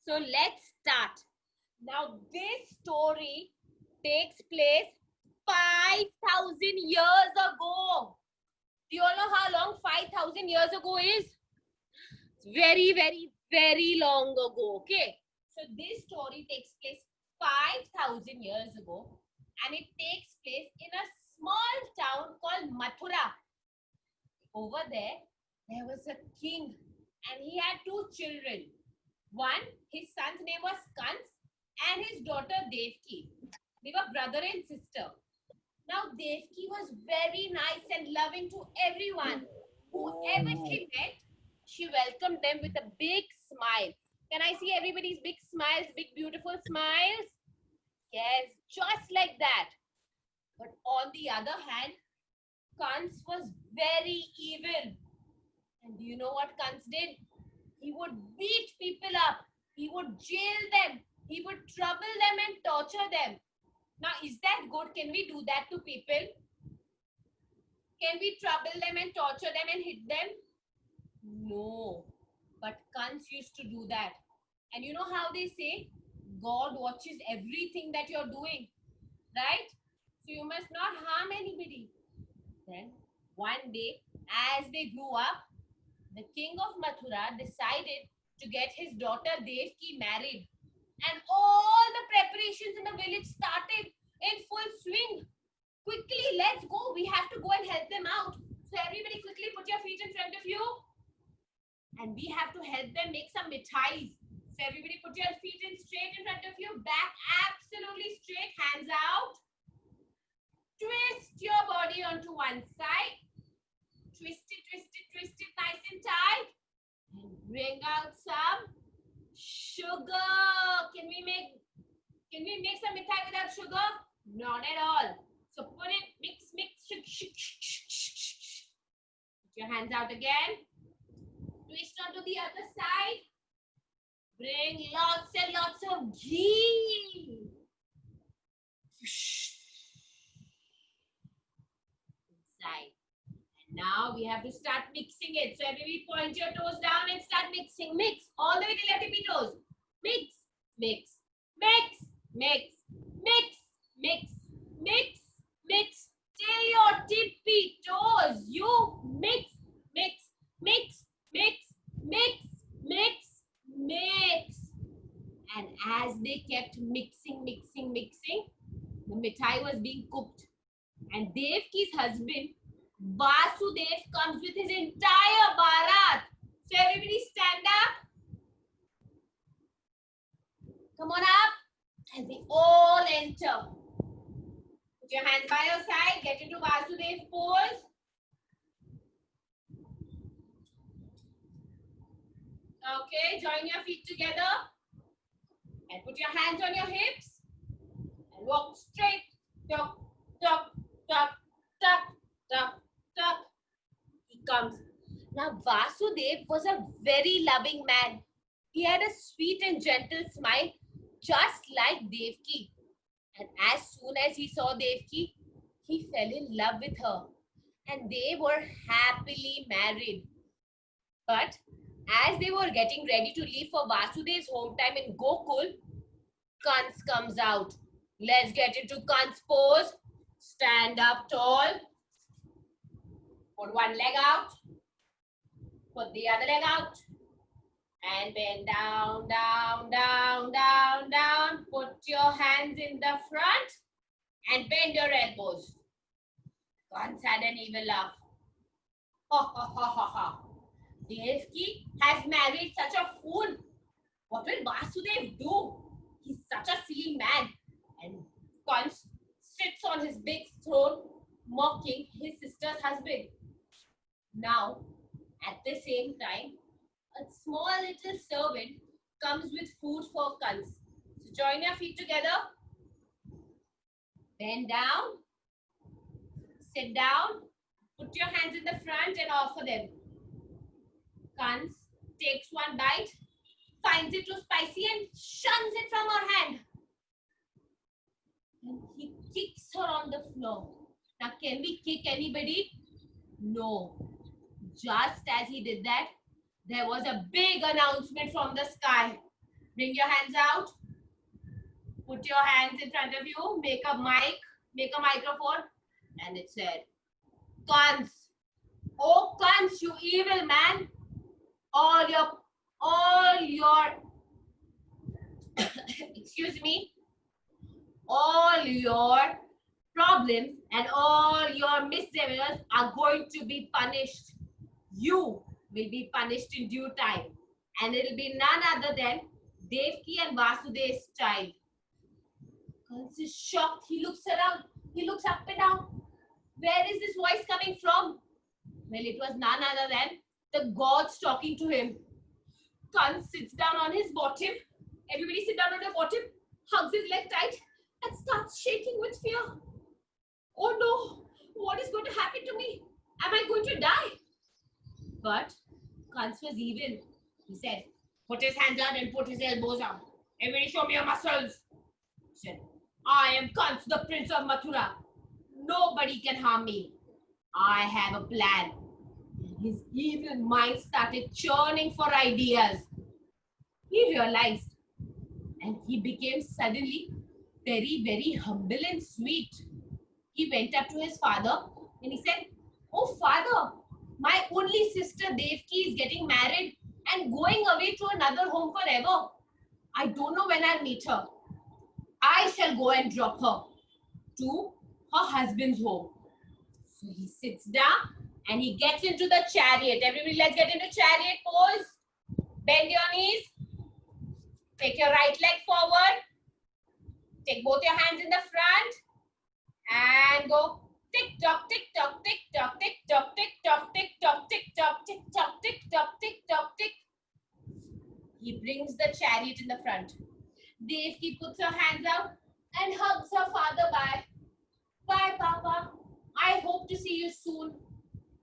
So let's start. Now this story takes place 5,000 years ago. Do you all know how long 5,000 years ago is? It's very, very, very long ago. Okay. So this story takes place 5,000 years ago, and it takes place in a small town called Mathura. Over there was a king, and he had two children. One, his son's name was Kans, and his daughter Devki. They were brother and sister. Now, Devki was very nice and loving to everyone. Whoever she met, she welcomed them with a big smile. Can I see everybody's big smiles, big beautiful smiles? Yes, just like that. But on the other hand, Kans was very evil. And do you know what Kans did? He would beat people up. He would jail them. He would trouble them and torture them. Now, is that good? Can we do that to people? Can we trouble them and torture them and hit them? No. But Kans used to do that. And you know how they say, God watches everything that you're doing, right? So you must not harm anybody. Then one day, as they grew up, the king of Mathura decided to get his daughter Devki married. And all the preparations in the village started in full swing. Quickly, let's go. We have to go and help them out. So everybody quickly put your feet in front of you. And we have to help them make some mithais. So everybody put your feet in straight in front of you. Back absolutely straight. Hands out. Twist your body onto one side. Twist it, twist it, twist it nice and tight. And bring out some sugar. Can we make some mithai without sugar? Not at all. So put it, mix. Put your hands out again. Twist onto the other side. Bring lots and lots of ghee. Inside. And now we have to start mixing it. So everybody point your toes down and start mixing. Mix all the way till your tippy toes. Mix. Till your tippy toes. You mix. And as they kept mixing, the mithai was being cooked. And Devki's husband, Vasudev, comes with his entire barat. So everybody stand up. Come on up. And they all enter. Put your hands by your side. Get into Vasudev pose. Okay, join your feet together. And put your hands on your hips. And walk straight. Tuck. He comes. Now, Vasudev was a very loving man. He had a sweet and gentle smile, just like Devki. And as soon as he saw Devki, he fell in love with her. And they were happily married. But as they were getting ready to leave for Vasudev's hometown in Gokul, Kans comes out. Let's get into Kans pose. Stand up tall. Put one leg out. Put the other leg out. And bend down. Put your hands in the front and bend your elbows. Kans had an evil laugh. Ha. Devki has married such a fool. What will Vasudev do? He's such a silly man. And Kans sits on his big throne, mocking his sister's husband. Now, at the same time, a small little servant comes with food for Kans. So join your feet together. Bend down. Sit down. Put your hands in the front and offer them. Kans takes one bite, finds it too spicy and shuns it from her hand. And he kicks her on the floor. Now, can we kick anybody? No. Just as he did that, there was a big announcement from the sky. Bring your hands out. Put your hands in front of you. Make a mic. Make a microphone. And it said, Kans. Oh, Kans, you evil man. All your, excuse me, all your problems and all your misdemeanors are going to be punished. You will be punished in due time. And it'll be none other than Devki and Vasudev's child. Kans is shocked. He looks around. He looks up and down. Where is this voice coming from? Well, it was none other than the gods talking to him. Kans sits down on his bottom. Everybody sit down on their bottom, hugs his leg tight, and starts shaking with fear. Oh no, what is going to happen to me? Am I going to die? But Kans was evil. He said, put his hands out and put his elbows out. Everybody show me your muscles. He said, I am Kans, the prince of Mathura. Nobody can harm me. I have a plan. His evil mind started churning for ideas. He realized, and he became suddenly very, very humble and sweet. He went up to his father and he said, oh, father, my only sister Devki is getting married and going away to another home forever. I don't know when I'll meet her. I shall go and drop her to her husband's home. So he sits down and he gets into the chariot. Everybody, let's get into chariot pose. Bend your knees. Take your right leg forward. Take both your hands in the front. And go tick tock, tick tock, tick tock, tick tock, tick tock, tick tock, tick tock, tick tock, tick tock, tick tock, tick. He brings the chariot in the front. Devki puts her hands out and hugs her father. Bye. Bye, Papa. I hope to see you soon.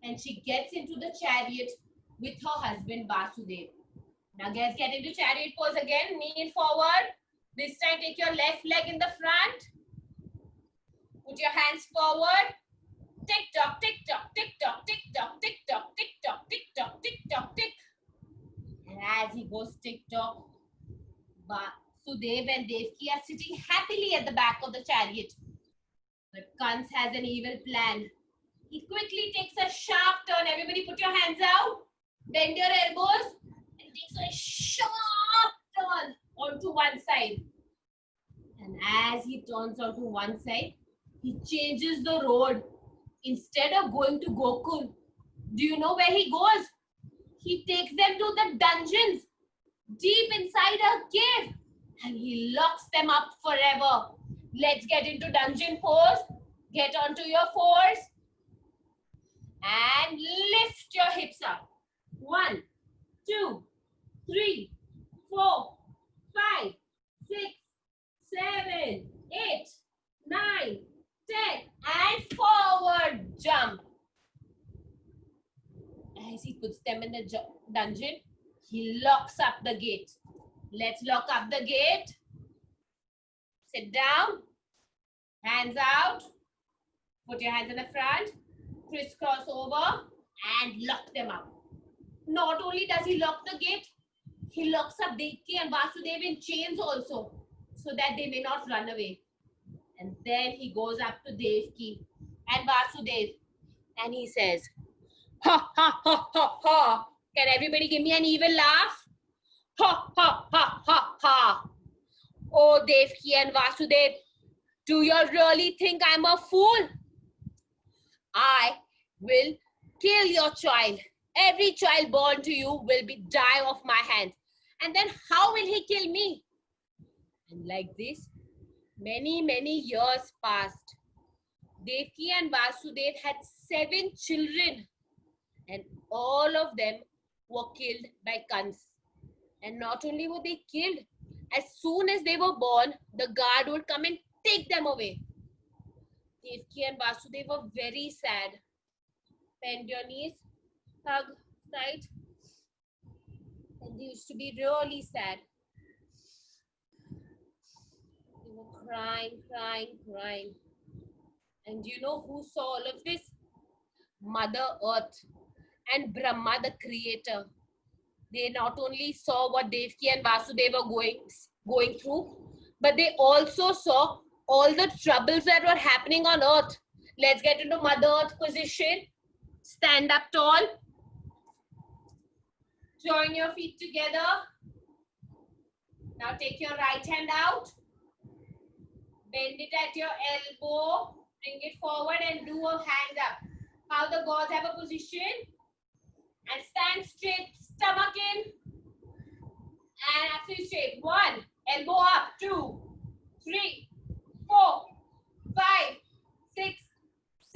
And she gets into the chariot with her husband Vasudev. Now guys, get into chariot pose again. Kneel forward. This time take your left leg in the front. Put your hands forward. Tick tock, tick tock, tick tock, tick tock, tick tock, tick tock, tick tock, tick tock, tick. And as he goes tick tock, Vasudev and Devki are sitting happily at the back of the chariot. But Kans has an evil plan. He quickly takes a sharp turn. Everybody put your hands out. Bend your elbows. And takes a sharp turn onto one side. And as he turns onto one side, he changes the road. Instead of going to Gokul, do you know where he goes? He takes them to the dungeons deep inside a cave and he locks them up forever. Let's get into dungeon pose. Get onto your fours and lift your hips up. 1, 2, 3, 4, 5, 6, 7, 8, 9, 10, and forward jump. As he puts them in the dungeon, he locks up the gate. Let's lock up the gate. Sit down. Hands out. Put your hands in the front. Crisscross over and lock them up. Not only does he lock the gate, he locks up Devki and Vasudev in chains also, so that they may not run away. And then he goes up to Devki and Vasudev and he says, ha ha ha ha ha. Can everybody give me an evil laugh? Ha ha ha ha ha. Oh, Devki and Vasudev, do you really think I'm a fool? I will kill your child. Every child born to you will die of my hands. And then how will he kill me? And like this, many, many years passed. Devki and Vasudev had 7 children. And all of them were killed by Kans. And not only were they killed, as soon as they were born, the guard would come and take them away. Devki and Vasudev were very sad. Bend your knees, hug tight. And they used to be really sad. They were crying, crying, crying. And do you know who saw all of this? Mother Earth and Brahma, the creator. They not only saw what Devaki and Vasudeva were going through, but they also saw all the troubles that were happening on earth. Let's get into Mother Earth position. Stand up tall. Join your feet together. Now take your right hand out. Bend it at your elbow. Bring it forward and do a hand up. How the gods have a position. And stand straight, stomach in. And absolutely straight. 1, elbow up. 2, 3, 4, 5, 6,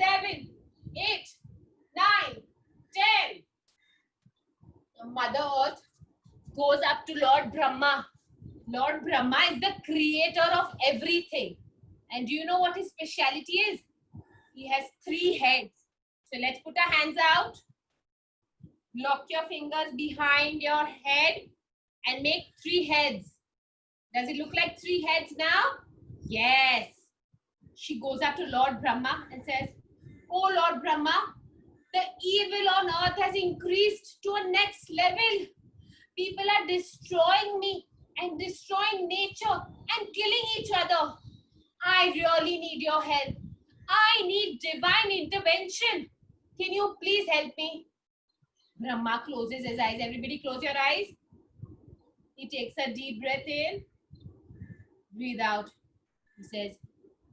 7, 8, 9, 10. Mother Earth goes up to Lord Brahma. Lord Brahma is the creator of everything. And do you know what his speciality is? He has 3 heads. So let's put our hands out. Lock your fingers behind your head and make 3 heads. Does it look like 3 heads now? Yes. She goes up to Lord Brahma and says, "Oh Lord Brahma, the evil on earth has increased to a next level. People are destroying me and destroying nature and killing each other. I really need your help. I need divine intervention. Can you please help me?" Brahma closes his eyes. Everybody close your eyes. He takes a deep breath in. Breathe out. He says,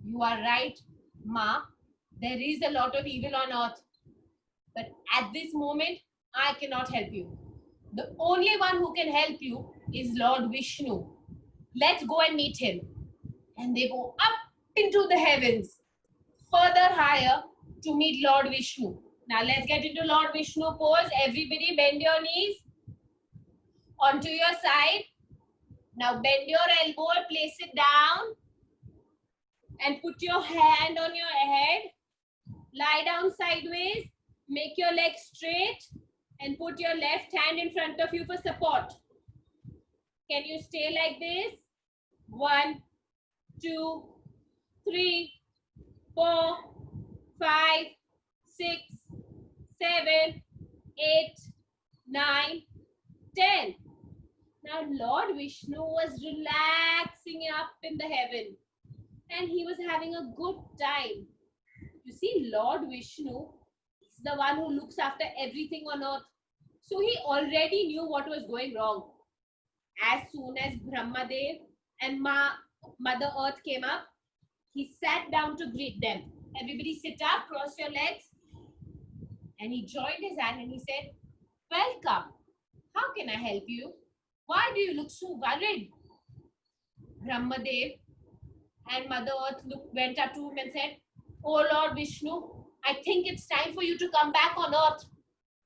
"You are right, Ma. There is a lot of evil on earth. But at this moment, I cannot help you. The only one who can help you is Lord Vishnu. Let's go and meet him." And they go up into the heavens, further higher to meet Lord Vishnu. Now let's get into Lord Vishnu pose. Everybody bend your knees onto your side. Now bend your elbow, place it down and put your hand on your head. Lie down sideways, make your legs straight and put your left hand in front of you for support. Can you stay like this? 1, 2, 3, 4, 5, 6, 7, 8, 9, 10. Now Lord Vishnu was relaxing up in the heaven and he was having a good time. You see, Lord Vishnu is the one who looks after everything on earth. So he already knew what was going wrong. As soon as Brahmadev and Mother Earth came up, he sat down to greet them. Everybody sit up, cross your legs. And he joined his hand and he said, "Welcome. How can I help you? Why do you look so worried?" Brahmadev and Mother Earth went up to him and said, "Oh Lord Vishnu, I think it's time for you to come back on earth.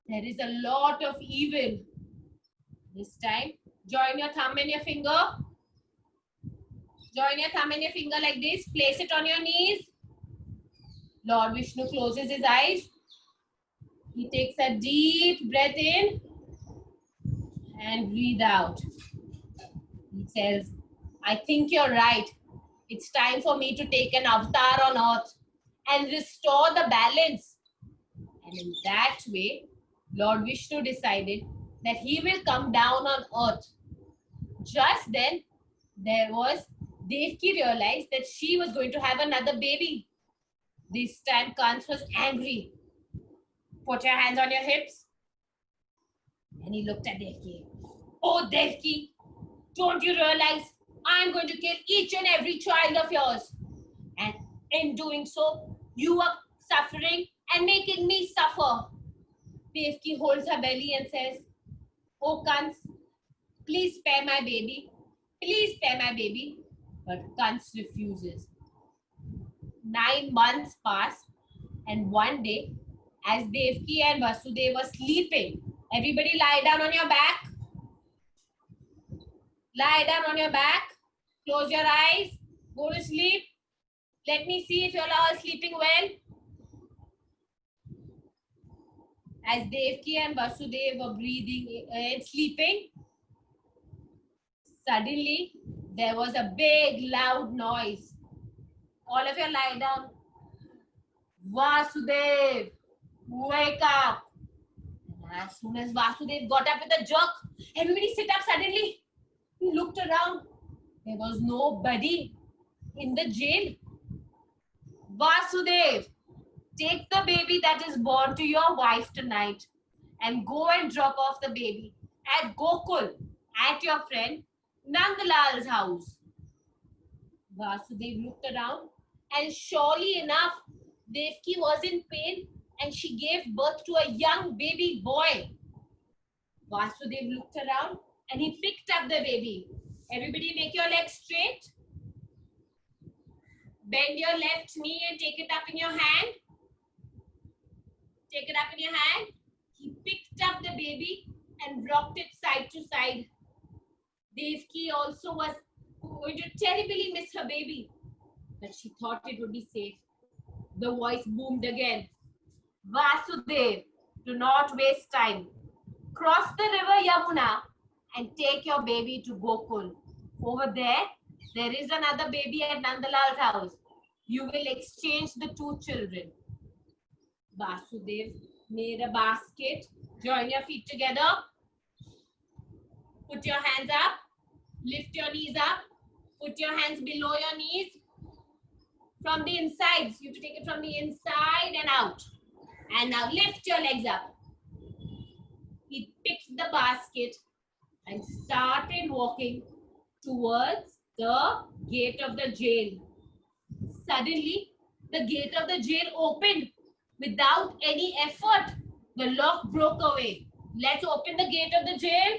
There is a lot of evil." This time, join your thumb and your finger. Join your thumb and your finger like this. Place it on your knees. Lord Vishnu closes his eyes. He takes a deep breath in and breathe out. He says, "I think you're right. It's time for me to take an avatar on earth and restore the balance." And in that way, Lord Vishnu decided that he will come down on earth. Just then, Devaki realized that she was going to have another baby. This time, Kans was angry. "Put your hands on your hips." And he looked at Devaki. "Oh, Devaki, don't you realize I'm going to kill each and every child of yours? And in doing so, you are suffering and making me suffer." Devaki holds her belly and says, "Oh, Kans, please spare my baby. Please spare my baby." But Kans refuses. 9 months pass, and one day, as Devaki and Vasudeva were sleeping, everybody lie down on your back. Lie down on your back. Close your eyes. Go to sleep. Let me see if you all are sleeping well. As Devaki and Vasudeva were breathing and sleeping, suddenly there was a big loud noise. All of you lie down. "Vasudev, wake up." And As soon as Vasudev got up with a jerk, everybody sit up suddenly. He looked around. There was nobody in the jail. Vasudev, take the baby that is born to your wife tonight and go and drop off the baby at Gokul, at your friend Nandalal's house. Vasudev looked around, and surely enough, Devki was in pain and she gave birth to a young baby boy. Vasudev looked around and he picked up the baby. Everybody make your legs straight. Bend your left knee and take it up in your hand. Take it up in your hand. He picked up the baby and rocked it side to side. Devki also was going to terribly miss her baby, but she thought it would be safe. The voice boomed again. Vasudev, do not waste time. Cross the river Yamuna and take your baby to Gokul. Over there is another baby at Nandalal's house. You will exchange the two children. Vasudev made a basket. Join your feet together. Put your hands up. Lift your knees up. Put your hands below your knees. From the inside. So you have to take it from the inside and out. And now lift your legs up. He picked the basket and started walking towards the gate of the jail. Suddenly, the gate of the jail opened without any effort. The lock broke away. Let's open the gate of the jail.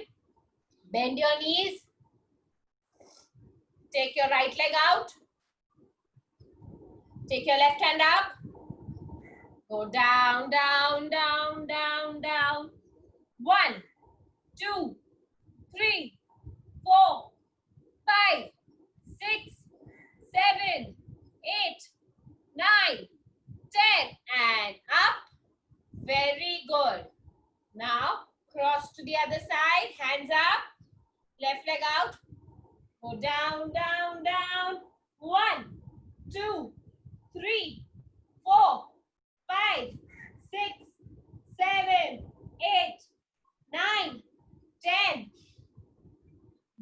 Bend your knees. Take your right leg out. Take your left hand up. Go down, down, down, down, down. 1, 2, 3, 4, 5, 6, 7, 8, 9, 10, and up. Very good. Now, cross to the other side. Hands up. Left leg out. Go down, down, down. 1, 2, 3, 4, 5, 6, 7, 8, 9, 10.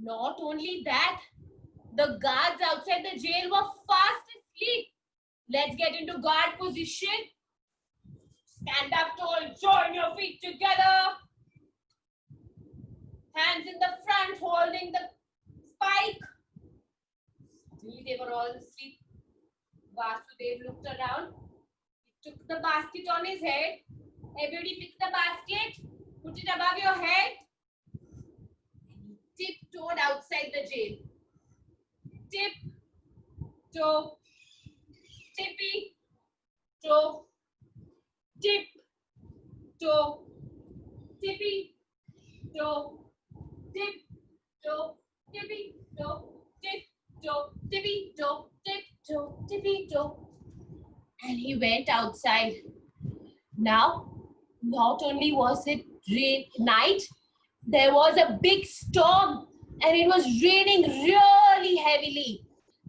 Not only that, the guards outside the jail were fast asleep. Let's get into guard position. Stand up tall, join your feet together. Hands in the front, holding the spike. They were all asleep. Vasudev looked around. He took the basket on his head. Everybody picked the basket, put it above your head, and he tiptoed outside the jail. Tip, toe, tippy, toe, tip, toe, tippy, toe, tip, toe, tippy, toe, tip, toe, tippy, toe, tip, toe, tippy, toe. And he went outside. Now, not only was it night, there was a big storm and it was raining really heavily.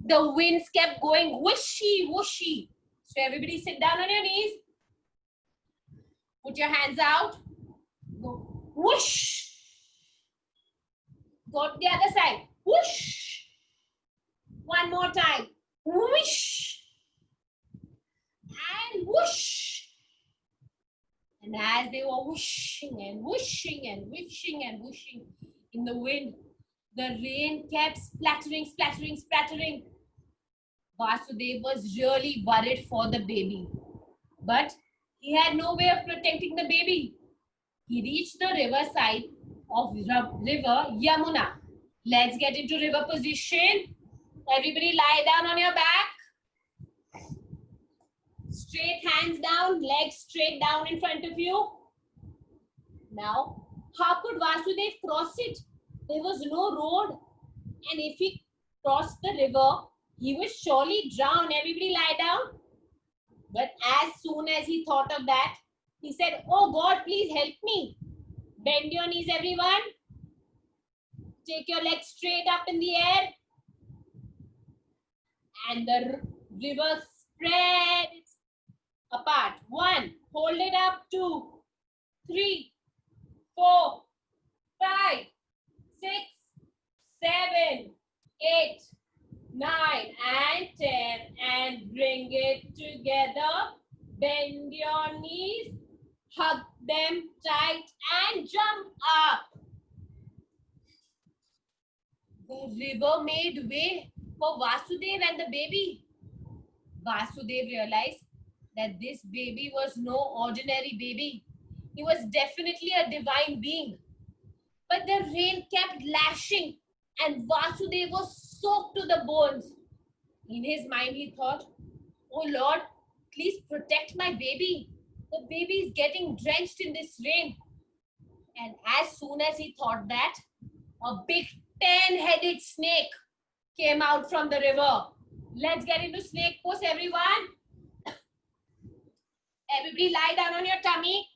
The winds kept going whooshy, whooshy. So everybody sit down on your knees. Put your hands out. Go whoosh. Go to the other side. Whoosh. One more time. Whoosh. And whoosh. And as they were whooshing and whooshing and whooshing and whooshing in the wind, the rain kept splattering, splattering, splattering. Vasudev was really worried for the baby. But he had no way of protecting the baby. He reached the riverside of river Yamuna. Let's get into river position. Everybody lie down on your back. Straight hands down, legs straight down in front of you. Now, how could Vasudev cross it? There was no road. And if he crossed the river, he would surely drown. Everybody lie down. But as soon as he thought of that, he said, "Oh God, please help me." Bend your knees, everyone. Take your legs straight up in the air. And the river spread apart. 1, hold it up. 2, 3, 4, 5, 6, 7, 8, 9 and 10 and bring it together. Bend your knees, hug them tight and jump up. The river made way for Vasudev and the baby. Vasudev realized that this baby was no ordinary baby. He was definitely a divine being. But the rain kept lashing and Vasudev was soaked to the bones. In his mind, he thought, "Oh Lord, please protect my baby. The baby is getting drenched in this rain." And as soon as he thought that, a big 10-headed snake came out from the river. Let's get into snake pose, everyone. Everybody lie down on your tummy.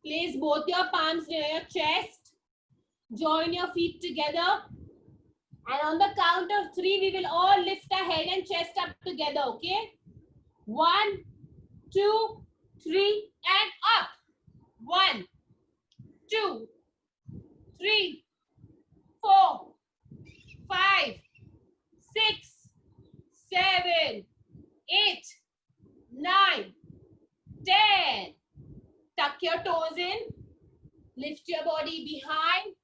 Place both your palms near your chest. Join your feet together. And on the count of 3, we will all lift our head and chest up together, okay? 1, 2, 3, and up. 1, 2, 3, 4, 5, 6, 7, 8, 9, 10. Tuck your toes in. Lift your body behind.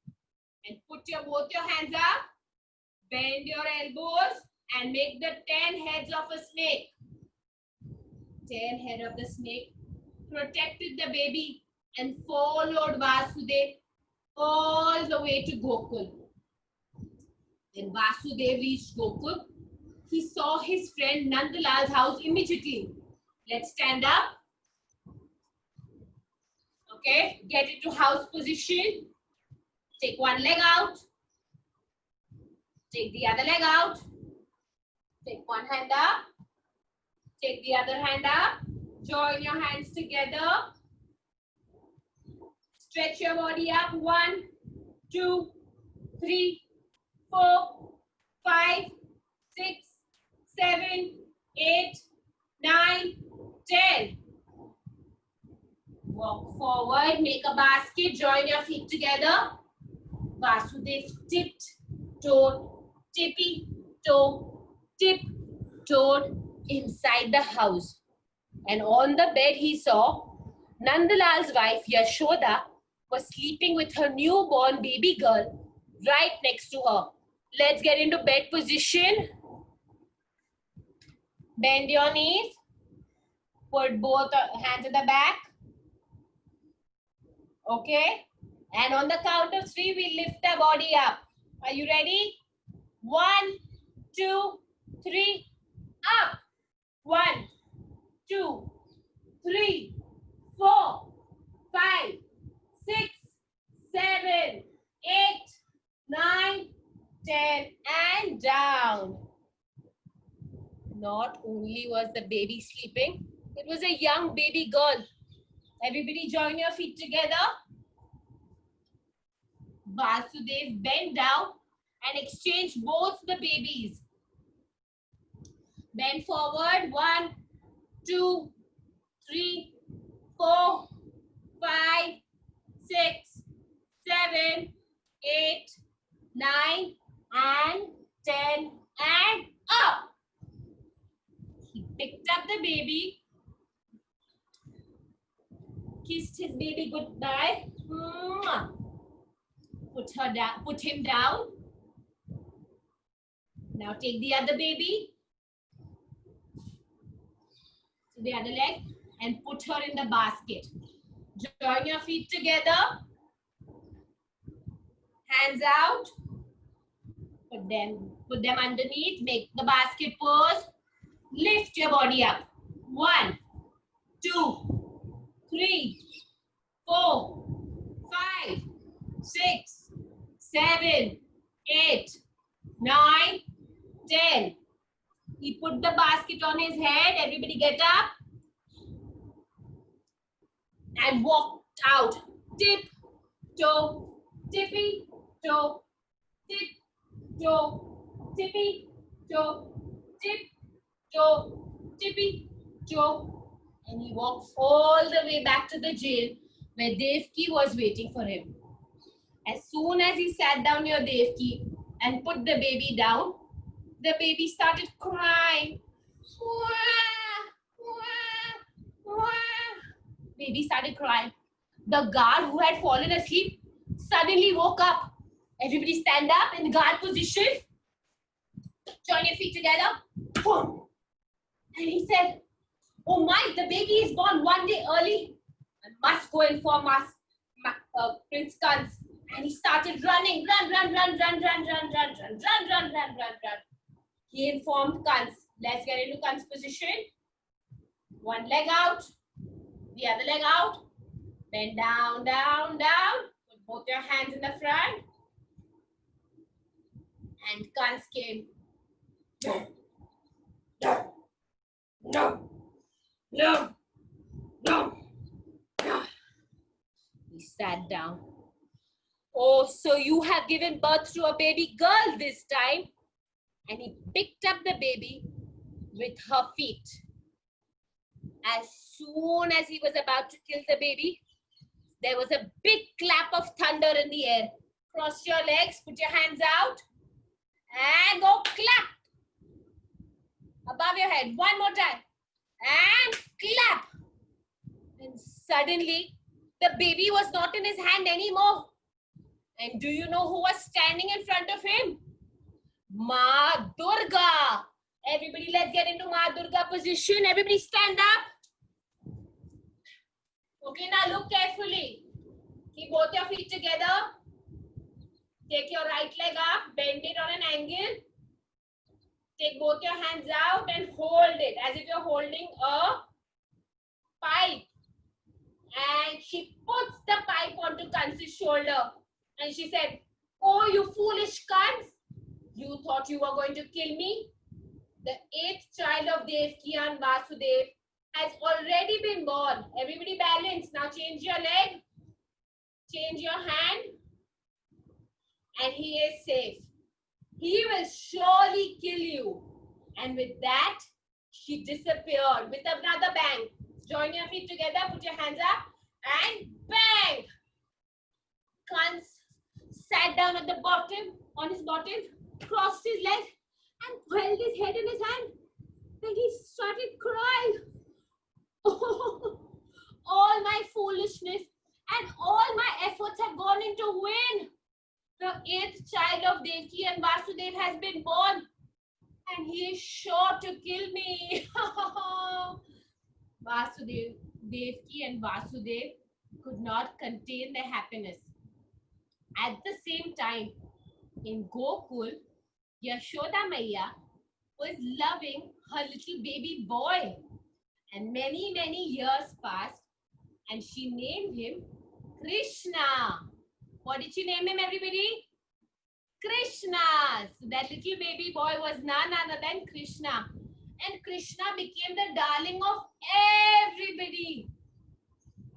And put both your hands up. Bend your elbows and make the 10 heads of a snake. 10 head of the snake protected the baby and followed Vasudev all the way to Gokul. When Vasudev reached Gokul, he saw his friend Nandalal's house immediately. Let's stand up. Okay, get into house position. Take one leg out. Take the other leg out. Take one hand up. Take the other hand up. Join your hands together. Stretch your body up. 1, 2, 3, 4, 5, 6, 7, 8, 9, 10. Walk forward. Make a basket. Join your feet together. Vasudev tiptoed, tippy-toe, tiptoed inside the house. And on the bed he saw Nandalal's wife Yashoda was sleeping with her newborn baby girl right next to her. Let's get into bed position. Bend your knees. Put both hands at the back. Okay. And on the count of 3, we lift the body up. Are you ready? 1, 2, 3, up. 1, 2, 3, 4, 5, 6, 7, 8, 9, 10, and down. Not only was the baby sleeping, it was a young baby girl. Everybody join your feet together. Vasudev bent down and exchanged both the babies. Bend forward. 1, 2, 3, 4, 5, 6, 7, 8, 9, and 10, and up. He picked up the baby, kissed his baby goodbye, put him down. Now take the other baby, the other leg, and put her in the basket. Join your feet together, hands out, put them underneath, make the basket pose, lift your body up. 1, 2, 3, 4, 5, 6, 7, 8, 9, 10. He put the basket on his head. Everybody get up and walked out. Tip, toe, tippy, toe, tip, toe, tippy, toe, tip, toe, tippy, toe. And he walked all the way back to the jail where Devki was waiting for him. As soon as he sat down near Devki and put the baby down, the baby started crying. Baby started crying. The guard who had fallen asleep suddenly woke up. Everybody stand up in guard position. Join your feet together. And he said, "Oh my, the baby is born one day early. I must go inform us, Prince Kans." And he started running. Run. He informed Kans. Let's get into Kans position. One leg out. The other leg out. Then down. Put both your hands in the front. And Kans came. No. He sat down. "Oh, so you have given birth to a baby girl this time." And he picked up the baby with her feet. As soon as he was about to kill the baby, there was a big clap of thunder in the air. Cross your legs, put your hands out, and go clap. Above your head, one more time. And clap. And suddenly, the baby was not in his hand anymore. And do you know who was standing in front of him? Ma Durga. Everybody, let's get into Ma Durga position. Everybody stand up. Okay, now look carefully. Keep both your feet together. Take your right leg up, bend it on an angle. Take both your hands out and hold it as if you're holding a pipe. And she puts the pipe onto Kans's shoulder. And she said, "Oh, you foolish Kans. You thought you were going to kill me? The 8th child of Devki and Vasudev has already been born." Everybody balance. Now change your leg. Change your hand. And he is safe. He will surely kill you. And with that, she disappeared with another bang. Join your feet together. Put your hands up. And bang! Kans sat down at the bottom, on his bottom, crossed his legs, and held his head in his hand. Then he started crying. "Oh, all my foolishness and all my efforts have gone into vain. The 8th child of Devki and Vasudev has been born, and he is sure to kill me." Vasudev, Devki and Vasudev could not contain their happiness. At the same time, in Gokul, Yashoda Maiya was loving her little baby boy. And many years passed, and she named him Krishna. What did she name him, everybody? Krishna. So that little baby boy was none other than Krishna. And Krishna became the darling of everybody.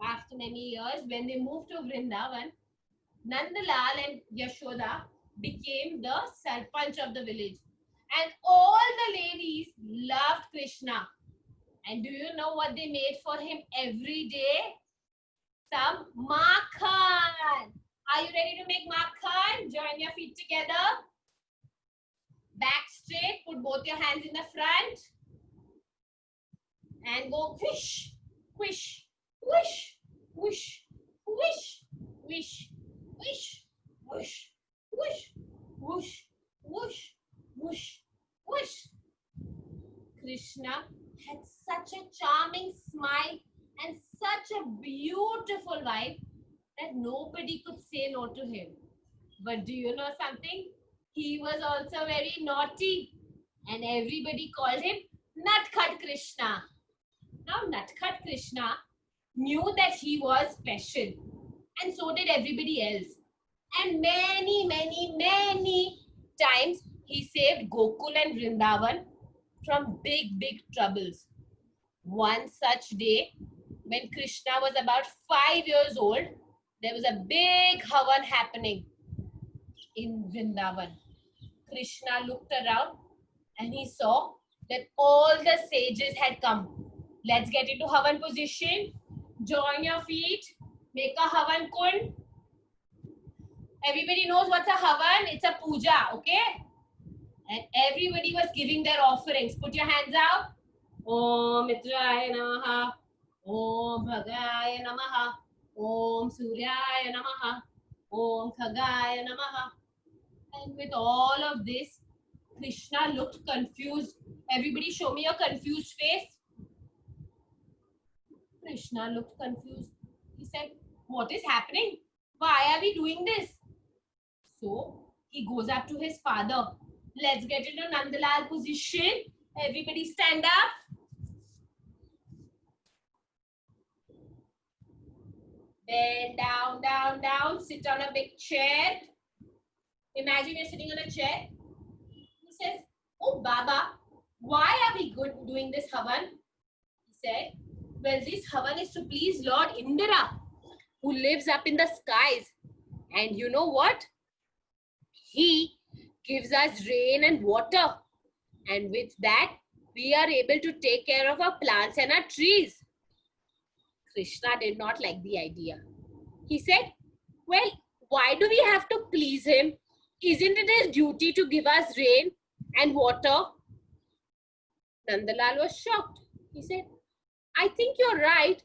After many years, when they moved to Vrindavan, Nandalal and Yashoda became the Sarpanch of the village. And all the ladies loved Krishna. And do you know what they made for him every day? Some makhan. Are you ready to make makhan? Join your feet together. Back straight. Put both your hands in the front. And go wish, wish, wish, wish, wish, wish, wish, wish, wish, wish, wish, wish, wish. Krishna had such a charming smile and such a beautiful wife that nobody could say no to him. But do you know something? He was also very naughty, and everybody called him Natkhat Krishna. Now, Natkhat Krishna knew that he was special, and so did everybody else. And many times he saved Gokul and Vrindavan from big troubles. One such day, when Krishna was about 5 years old, there was a big Havan happening in Vrindavan. Krishna looked around and he saw that all the sages had come. Let's get into Havan position. Join your feet. Make a Havan Kund. Everybody knows what's a Havan? It's a puja, okay? And everybody was giving their offerings. Put your hands out. Om Mitraya Namaha. Om Bhagaya Namaha. Om Suryaya Namaha. Om Khagaya Namaha. And with all of this, Krishna looked confused. Everybody show me your confused face. Krishna looked confused. He said, what is happening? Why are we doing this? So he goes up to his father. Let's get into Nandalal position. Everybody stand up. Bend down, down, down. Sit on a big chair. Imagine you're sitting on a chair. He says, oh Baba, why are we doing this Havan? He said, well, this Havan is to please Lord Indra, who lives up in the skies. And you know what? He gives us rain and water. And with that, we are able to take care of our plants and our trees. Krishna did not like the idea. He said, well, why do we have to please him? Isn't it his duty to give us rain and water? Nandalal was shocked. He said, I think you're right,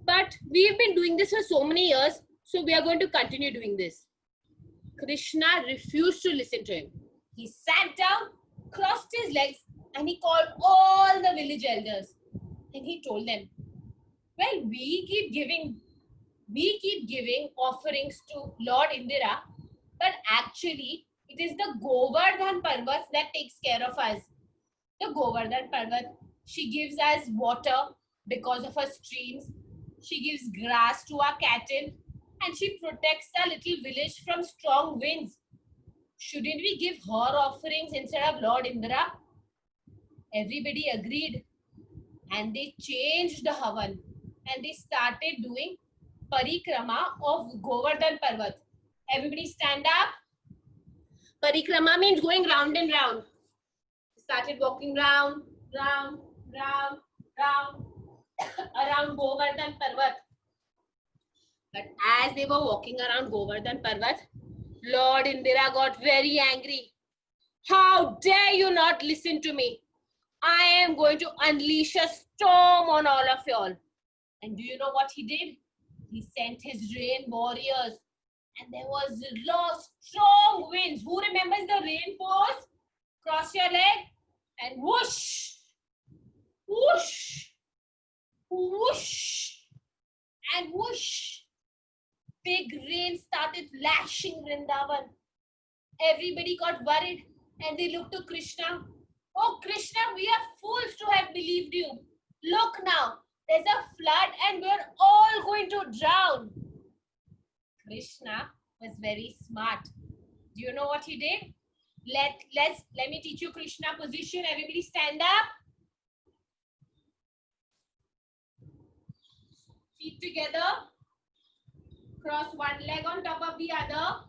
but we've been doing this for so many years, so we are going to continue doing this. Krishna refused to listen to him. He sat down, crossed his legs, and he called all the village elders. And he told them, well, we keep giving offerings to Lord Indira, but actually it is the Govardhan Parvat that takes care of us. The Govardhan Parvat, she gives us water because of her streams. She gives grass to our cattle, and she protects our little village from strong winds. Shouldn't we give her offerings instead of Lord Indra? Everybody agreed, and they changed the Havan, and they started doing parikrama of Govardhan Parvat. Everybody stand up. Parikrama means going round and round. Started walking round, round, round, round, around Govardhan Parvat. But as they were walking around Govardhan Parvat, Lord Indira got very angry. How dare you not listen to me? I am going to unleash a storm on all of y'all. And do you know what he did? He sent his rain warriors. And there was strong winds. Who remembers the rain pose? Cross your leg and whoosh, whoosh, whoosh, and whoosh. Big rain started lashing Vrindavan. Everybody got worried and they looked to Krishna. Oh Krishna, we are fools to have believed you. Look now, there's a flood and we're all going to drown. Krishna was very smart. Do you know what he did? Let me teach you Krishna position. Everybody stand up. Feet together. Cross one leg on top of the other.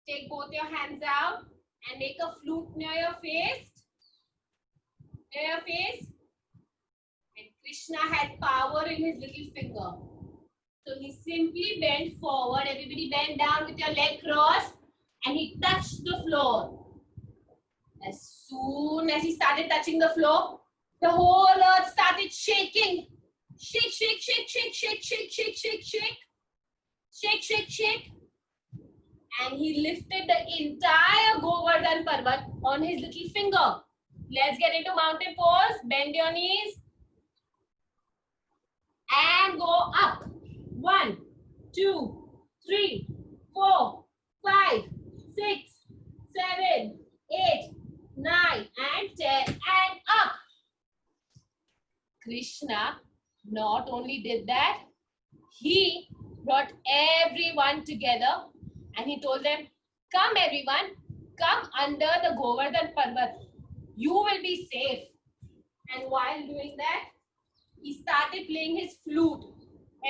Take both your hands out and make a flute near your face. Near your face. And Krishna had power in his little finger. So he simply bent forward. Everybody bend down with your leg crossed. And he touched the floor. As soon as he started touching the floor, the whole earth started shaking. Shake, shake, shake, shake, shake, shake, shake, shake, shake. Shake, shake, shake. And he lifted the entire Govardhan Parvat on his little finger. Let's get into mountain pose. Bend your knees. And go up. 1, 2, 3, 4, 5, 6, 7, 8, 9, and 10, and up. Krishna not only did that, he brought everyone together and he told them, come everyone, come under the Govardhan Parvat. You will be safe. And while doing that, he started playing his flute.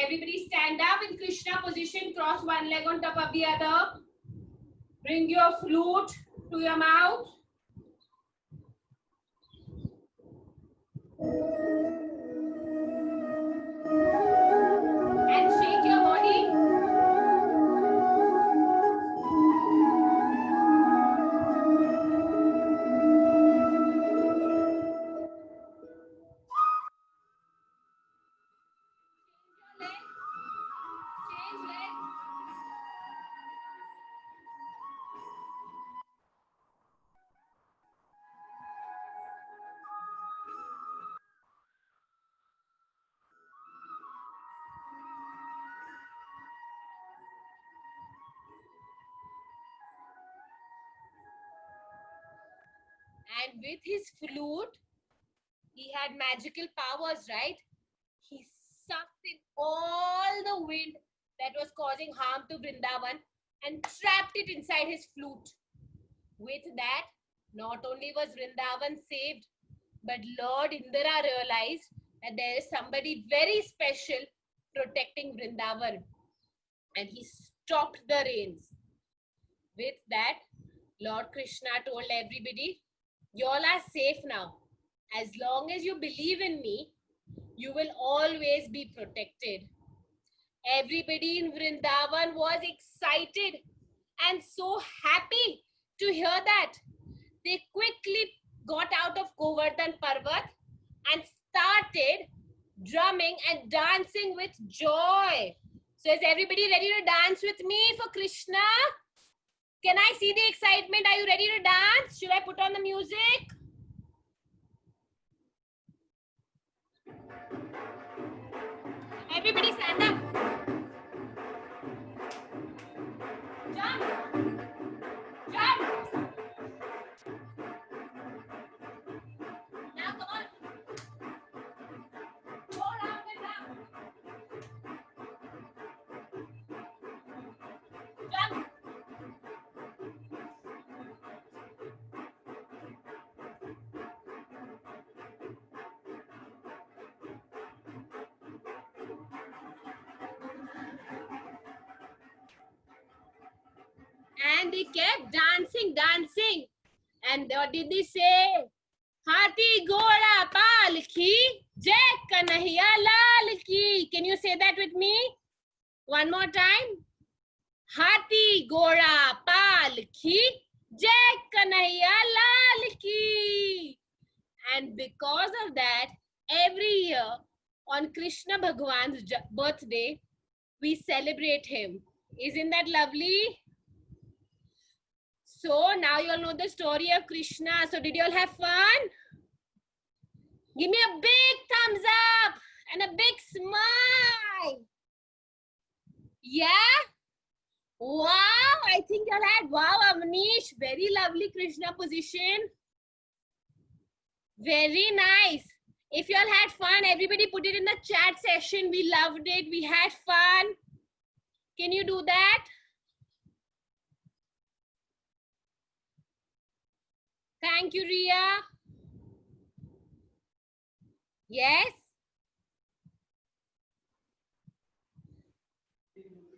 Everybody stand up in Krishna position, cross one leg on top of the other. Bring your flute to your mouth. And shake your body. And with his flute, he had magical powers, right? He sucked in all the wind that was causing harm to Vrindavan and trapped it inside his flute. With that, not only was Vrindavan saved, but Lord Indra realized that there is somebody very special protecting Vrindavan, and he stopped the rains. With that, Lord Krishna told everybody, you all are safe now. As long as you believe in me, you will always be protected. Everybody in Vrindavan was excited and so happy to hear that. They quickly got out of Govardhan Parvat and started drumming and dancing with joy. So is everybody ready to dance with me for Krishna? Can I see the excitement? Are you ready to dance? Should I put on the music? Everybody stand up. Jump. Jump. Now come on. Go round and round. Jump. And they kept dancing. And what did they say? Hathi Goda Palki, Jai Kanhaiya Lal Ki. Can you say that with me? One more time. Hathi Goda Palki, Jai Kanhaiya Lal Ki. And because of that, every year on Krishna Bhagwan's birthday, we celebrate him. Isn't that lovely? So now you all know the story of Krishna. So did you all have fun? Give me a big thumbs up and a big smile. Yeah? Wow, I think you all had, wow, Avnish, very lovely Krishna position. Very nice. If you all had fun, everybody put it in the chat session. We loved it. We had fun. Can you do that? Thank you, Ria. Yes?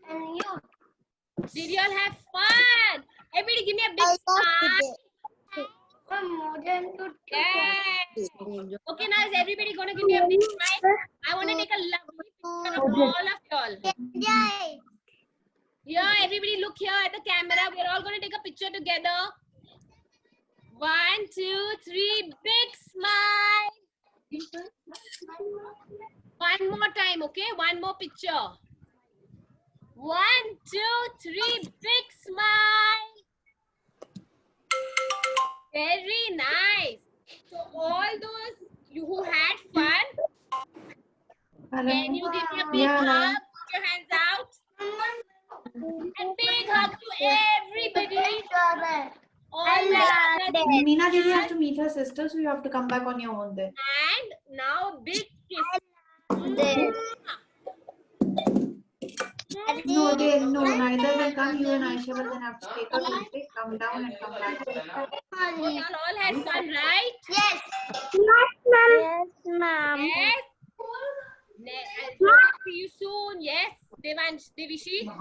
And you? Did you all have fun? Everybody give me a big smile. Yes. Okay, now is everybody going to give me a big smile? I want to take a lovely picture of all of y'all. Yeah, everybody look here at the camera. We're all going to take a picture together. 1, 2, 3, big smile. One more time, okay? One more picture. 1, 2, 3, big smile. Very nice. So all those you who had fun, can you give me a big hug? Put your hands out. And big hug to everybody. Meena Devi has to meet her sister, so you have to come back on your own then. And now big kiss. No, neither will come. You and Aisha will then have to take a break, come down and come back. So you all had fun, right? Yes. Yes, ma'am. Yes, ma'am. Yes. I'll see you soon. Yes, Devansh, Devishi. So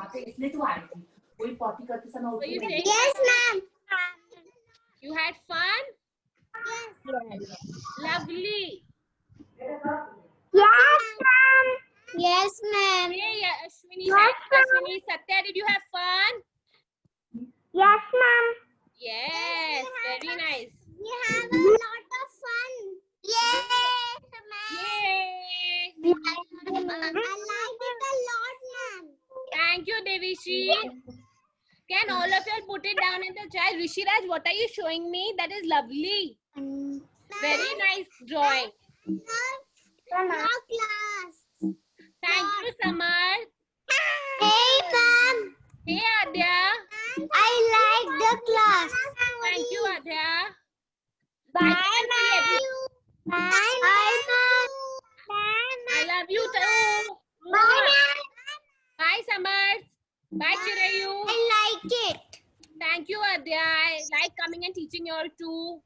you saying Yes, ma'am. you had fun? Yes. Lovely. Yes, ma'am. Yes, ma'am. Hey, Ashwini, Yes, Ashwini, Satya, did you have fun? Yes, ma'am. Yes, very nice. We have a lot of fun. Yes, ma'am. Yay. I like it a lot, ma'am. Thank you, Devishi. Can all of you put it down in the chat? Rishiraj, what are you showing me? That is lovely. Very nice drawing. No class. Thank you, Samar. Hey, ma'am. Hey, Adya. I like the class. Thank you, Adya. Bye, I can't see everyone. Bye, ma'am. I love you too. Bye, ma'am. Bye, Samar. Bye, Chirayu. I like it. Thank you, Adya. I like coming and teaching you all too.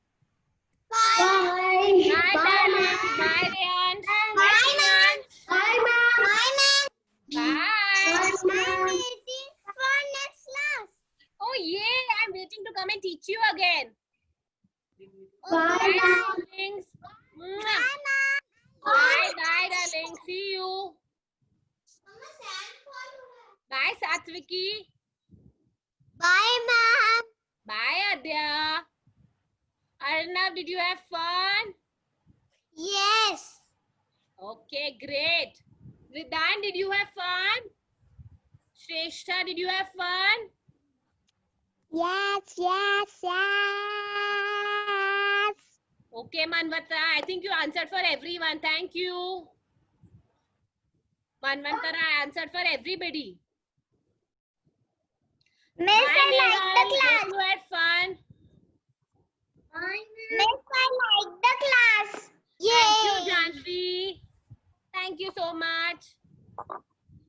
Bye. Bye, darling. Bye, Ryan. Bye, ma'am. Bye, ma'am. Bye, ma'am. Bye. I'm waiting for next class. Oh, yeah. I'm waiting to come and teach you again. Bye, Bye, ma'am. darlings. Mwah. Bye, ma'am. Bye, bye, darling. See you. Bye, Satviki. Bye, ma'am. Bye, Adya. Arnav, did you have fun? Yes. Okay, great. Vidhan, did you have fun? Shrestha, did you have fun? Yes. Okay, Manvata, I think you answered for everyone. Thank you. Manvantara, I answered for everybody. Miss, Bye, I like the Nehal. class. Hope you had fun. Miss, I like the class. Thank you, Yay. Janvi. Thank you so much.